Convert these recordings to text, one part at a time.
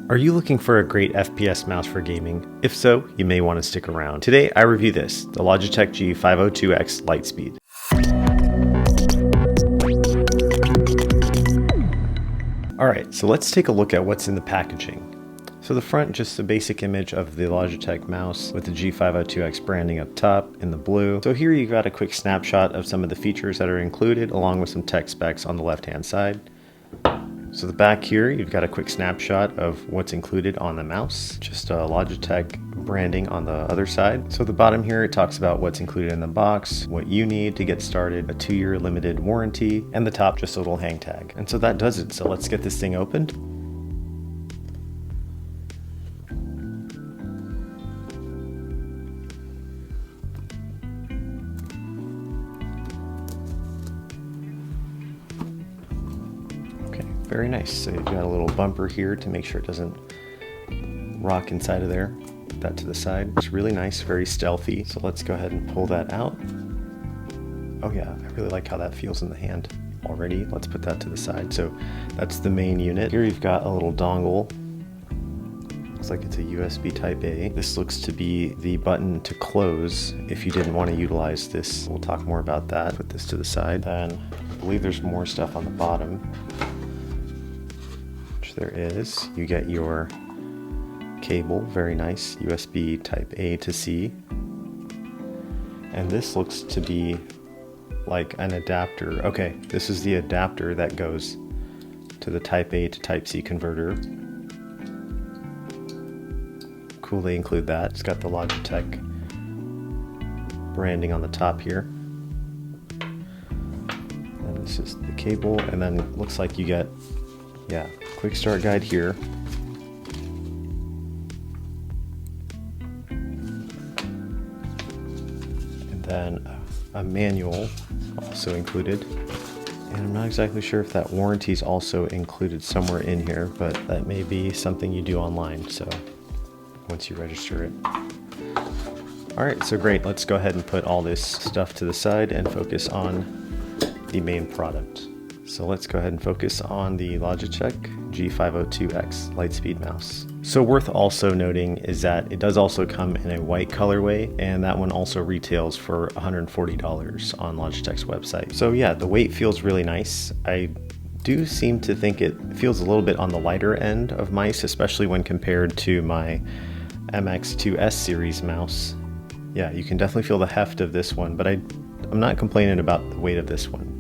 Are you looking for a great FPS mouse for gaming? If so, you may want to stick around. Today I review this, the Logitech G502X Lightspeed. Alright, so let's take a look at what's in the packaging. So the front, just a basic image of the Logitech mouse with the G502X branding up top in the blue. So here you got a quick snapshot of some of the features that are included along with some tech specs on the left hand side. So the back here, you've got a quick snapshot of what's included on the mouse, just a Logitech branding on the other side. So the bottom here, it talks about what's included in the box, what you need to get started, a 2-year limited warranty, and the top, just a little hang tag. And so that does it. So let's get this thing opened. Very nice. So you've got a little bumper here to make sure it doesn't rock inside of there. Put that to the side. It's really nice, very stealthy. So let's go ahead and pull that out. Oh yeah, I really like how that feels in the hand already. Let's put that to the side. So that's the main unit. Here you've got a little dongle. Looks like it's a USB type A. This looks to be the button to close if you didn't want to utilize this. We'll talk more about that. Put this to the side. Then I believe there's more stuff on the bottom. There is. You get your cable, very nice, USB type A to C. And this looks to be like an adapter. Okay, this is the adapter that goes to the type A to type C converter. Cool, they include that. It's got the Logitech branding on the top here. And this is the cable, and then it looks like you get, yeah, quick start guide here. And then a manual also included. And I'm not exactly sure if that warranty is also included somewhere in here, but that may be something you do online, so once you register it. Alright, so great. Let's go ahead and put all this stuff to the side and focus on the main product. So let's go ahead and focus on the Logitech G502X Lightspeed mouse. So worth also noting is that it does also come in a white colorway, and that one also retails for $140 on Logitech's website. So yeah, the weight feels really nice. I do seem to think it feels a little bit on the lighter end of mice, especially when compared to my MX2S series mouse. Yeah, you can definitely feel the heft of this one, but I'm not complaining about the weight of this one.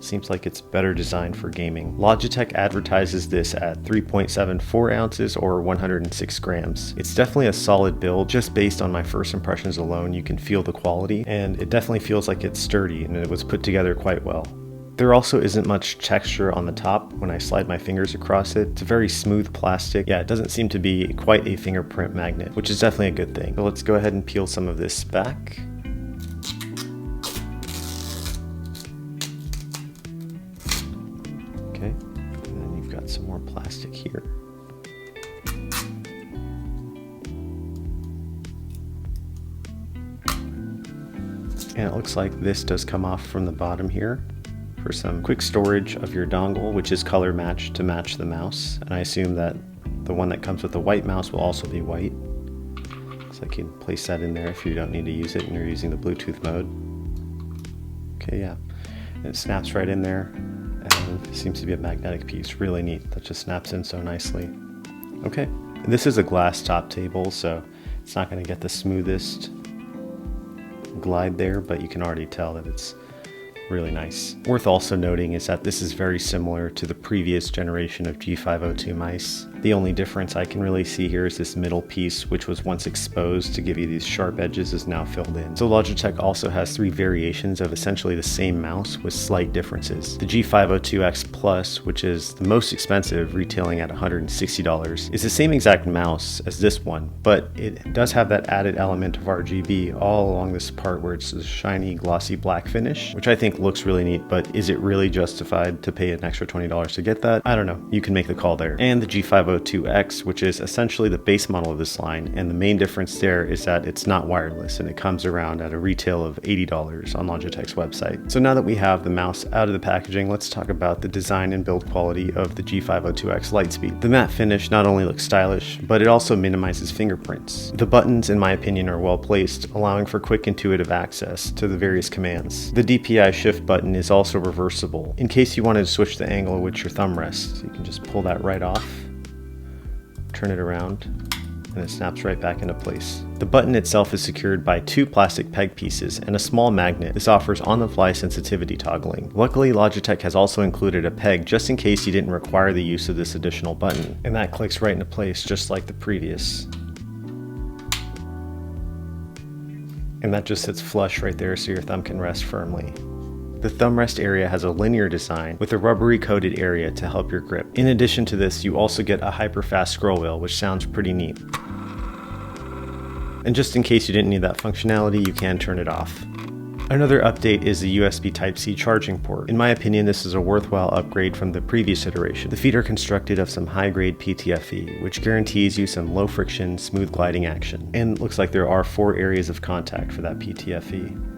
Seems like it's better designed for gaming. Logitech advertises this at 3.74 ounces or 106 grams. It's definitely a solid build. Just based on my first impressions alone, you can feel the quality, and it definitely feels like it's sturdy and it was put together quite well. There also isn't much texture on the top when I slide my fingers across it. It's a very smooth plastic. Yeah, it doesn't seem to be quite a fingerprint magnet, which is definitely a good thing. So let's go ahead and peel some of this back. Okay, and then you've got some more plastic here. And it looks like this does come off from the bottom here for some quick storage of your dongle, which is color matched to match the mouse. And I assume that the one that comes with the white mouse will also be white. So I can place that in there if you don't need to use it and you're using the Bluetooth mode. Okay, yeah. And it snaps right in there. And it seems to be a magnetic piece. Really neat. That just snaps in so nicely. Okay. And this is a glass top table, so it's not going to get the smoothest glide there, but you can already tell that it's really nice. Worth also noting is that this is very similar to the previous generation of G502 mice. The only difference I can really see here is this middle piece, which was once exposed to give you these sharp edges, is now filled in. So Logitech also has 3 variations of essentially the same mouse with slight differences. The G502X Plus, which is the most expensive, retailing at $160, is the same exact mouse as this one, but it does have that added element of RGB all along this part where it's a shiny, glossy black finish, which I think looks really neat, but is it really justified to pay an extra $20 to get that? I don't know. You can make the call there. And the G502 G502X, which is essentially the base model of this line, and the main difference there is that it's not wireless and it comes around at a retail of $80 on Logitech's website. So now that we have the mouse out of the packaging, let's talk about the design and build quality of the G502X Lightspeed. The matte finish not only looks stylish, but it also minimizes fingerprints. The buttons, in my opinion, are well placed, allowing for quick intuitive access to the various commands. The DPI shift button is also reversible. In case you wanted to switch the angle at which your thumb rests, you can just pull that right off, turn it around, and it snaps right back into place. The button itself is secured by 2 plastic peg pieces and a small magnet. This offers on-the-fly sensitivity toggling. Luckily, Logitech has also included a peg just in case you didn't require the use of this additional button, and that clicks right into place just like the previous. And that just sits flush right there so your thumb can rest firmly. The thumb rest area has a linear design with a rubbery coated area to help your grip. In addition to this, you also get a hyper-fast scroll wheel, which sounds pretty neat. And just in case you didn't need that functionality, you can turn it off. Another update is the USB Type-C charging port. In my opinion, this is a worthwhile upgrade from the previous iteration. The feet are constructed of some high-grade PTFE, which guarantees you some low-friction, smooth gliding action. And looks like there are 4 areas of contact for that PTFE.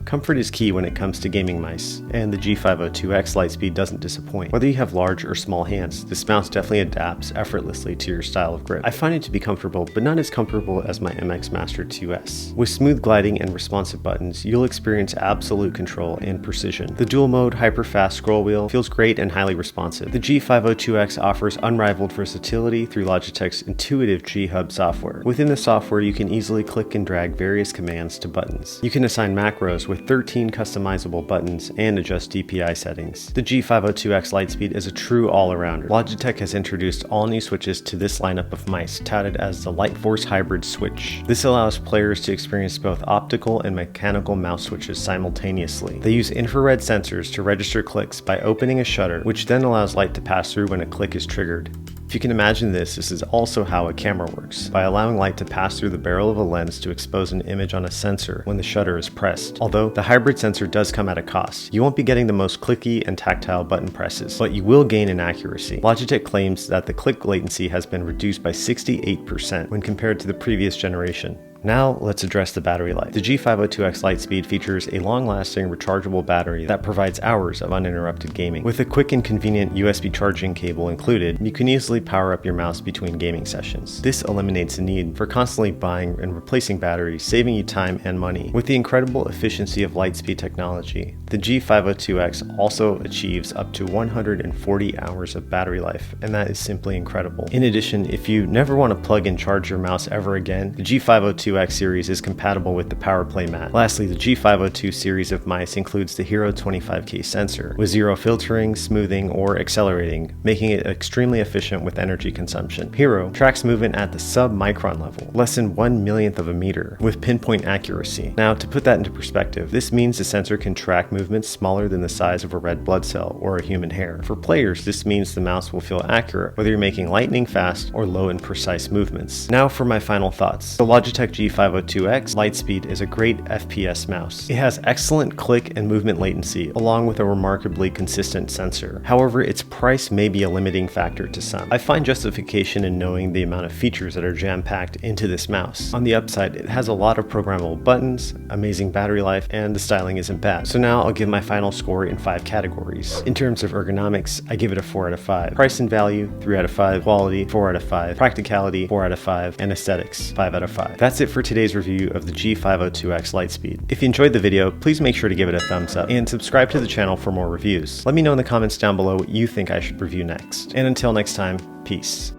Comfort is key when it comes to gaming mice, and the G502X Lightspeed doesn't disappoint. Whether you have large or small hands, this mouse definitely adapts effortlessly to your style of grip. I find it to be comfortable, but not as comfortable as my MX Master 2S. With smooth gliding and responsive buttons, you'll experience absolute control and precision. The dual mode hyper-fast scroll wheel feels great and highly responsive. The G502X offers unrivaled versatility through Logitech's intuitive G-Hub software. Within the software, you can easily click and drag various commands to buttons. You can assign macros with 13 customizable buttons and adjust DPI settings. The G502X Lightspeed is a true all-arounder. Logitech has introduced all new switches to this lineup of mice, touted as the Lightforce Hybrid Switch. This allows players to experience both optical and mechanical mouse switches simultaneously. They use infrared sensors to register clicks by opening a shutter, which then allows light to pass through when a click is triggered. If you can imagine this is also how a camera works, by allowing light to pass through the barrel of a lens to expose an image on a sensor when the shutter is pressed. Although the hybrid sensor does come at a cost. You won't be getting the most clicky and tactile button presses, but you will gain in accuracy. Logitech claims that the click latency has been reduced by 68% when compared to the previous generation. Now let's address the battery life. The G502X Lightspeed features a long-lasting rechargeable battery that provides hours of uninterrupted gaming. With a quick and convenient USB charging cable included, you can easily power up your mouse between gaming sessions. This eliminates the need for constantly buying and replacing batteries, saving you time and money. With the incredible efficiency of Lightspeed technology, the G502X also achieves up to 140 hours of battery life, and that is simply incredible. In addition, if you never want to plug and charge your mouse ever again, the G502X series is compatible with the PowerPlay mat. Lastly, the G502 series of mice includes the Hero 25K sensor, with zero filtering, smoothing, or accelerating, making it extremely efficient with energy consumption. Hero tracks movement at the sub-micron level, less than 1/millionth of a meter, with pinpoint accuracy. Now, to put that into perspective, this means the sensor can track movements smaller than the size of a red blood cell or a human hair. For players, this means the mouse will feel accurate, whether you're making lightning fast or low and precise movements. Now for my final thoughts. The Logitech G502X Lightspeed is a great FPS mouse. It has excellent click and movement latency, along with a remarkably consistent sensor. However, its price may be a limiting factor to some. I find justification in knowing the amount of features that are jam-packed into this mouse. On the upside, it has a lot of programmable buttons, amazing battery life, and the styling isn't bad. So now I'll give my final score in 5 categories. In terms of ergonomics, I give it a 4 out of 5. Price and value, 3 out of 5. Quality, 4 out of 5. Practicality, 4 out of 5. And aesthetics, 5 out of 5. That's it for today's review of the G502X Lightspeed. If you enjoyed the video, please make sure to give it a thumbs up and subscribe to the channel for more reviews. Let me know in the comments down below what you think I should review next. And until next time, peace.